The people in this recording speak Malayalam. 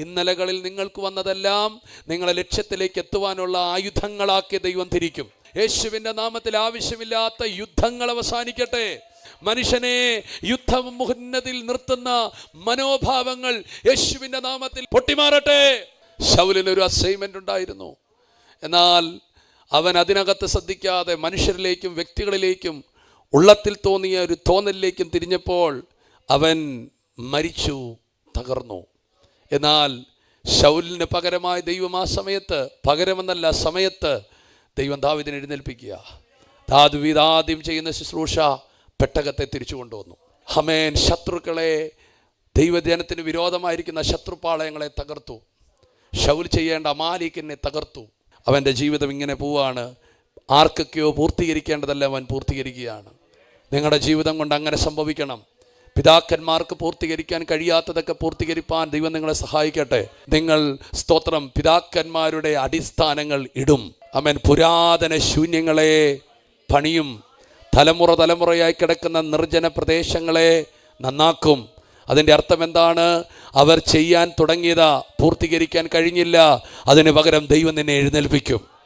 ഇന്നലകളിൽ നിങ്ങൾക്ക് വന്നതെല്ലാം നിങ്ങളെ ലക്ഷ്യത്തിലേക്ക് എത്തുവാനുള്ള ആയുധങ്ങളാക്കി ദൈവം തിരിക്കും. യേശുവിൻ്റെ നാമത്തിൽ ആവശ്യമില്ലാത്ത യുദ്ധങ്ങൾ അവസാനിക്കട്ടെ. മനുഷ്യനെ യുദ്ധമുന്നതിൽ നിർത്തുന്ന മനോഭാവങ്ങൾ യേശുവിൻ്റെ നാമത്തിൽ പൊട്ടിമാറട്ടെ. ശൗലിനൊരു അസൈൻമെന്റ് ഉണ്ടായിരുന്നു. എന്നാൽ അവൻ അതിനകത്ത് ശ്രദ്ധിക്കാതെ മനുഷ്യരിലേക്കും വ്യക്തികളിലേക്കും ഉള്ളത്തിൽ തോന്നിയ ഒരു തോന്നലിലേക്കും തിരിഞ്ഞപ്പോൾ അവൻ മരിച്ചു, തകർന്നു. എന്നാൽ ശൗലിന് പകരമായി ദൈവം ആ സമയത്ത്, പകരമെന്നല്ല സമയത്ത്, ദൈവം ദാവീദിനെ എഴുന്നേൽപ്പിക്കുക. ദാവീദ് ആദ്യം ചെയ്യുന്ന ശുശ്രൂഷ പെട്ടകത്തെ തിരിച്ചു കൊണ്ടുവന്നു. ആമേൻ. ശത്രുക്കളെ, ദൈവജനത്തിന് വിരോധമായിരിക്കുന്ന ശത്രുപാളയങ്ങളെ തകർത്തു. ശൗൽ ചെയ്യേണ്ട അമാലേക്കിനെ തകർത്തു. അവൻ്റെ ജീവിതം ഇങ്ങനെ പോവാണ്. ആർക്കൊക്കെയോ പൂർത്തീകരിക്കേണ്ടതെല്ലാം അവൻ പൂർത്തീകരിക്കുകയാണ്. നിങ്ങളുടെ ജീവിതം കൊണ്ട് അങ്ങനെ സംഭവിക്കണം. പിതാക്കന്മാർക്ക് പൂർത്തീകരിക്കാൻ കഴിയാത്തതൊക്കെ പൂർത്തീകരിപ്പാൻ ദൈവം നിങ്ങളെ സഹായിക്കട്ടെ. നിങ്ങൾ സ്തോത്രം പിതാക്കന്മാരുടെ അടിസ്ഥാനങ്ങൾ ഇടും. ആമേൻ. പുരാതന ശൂന്യങ്ങളെ പണിയും. തലമുറ തലമുറയായി കിടക്കുന്ന നിർജ്ജന പ്രദേശങ്ങളെ നന്നാക്കും. അതിൻ്റെ അർത്ഥം എന്താണ്? അവർ ചെയ്യാൻ തുടങ്ങിയത് പൂർത്തീകരിക്കാൻ കഴിഞ്ഞില്ല, അതിന് പകരം ദൈവം നിന്നെ എഴുന്നേൽപ്പിക്കും.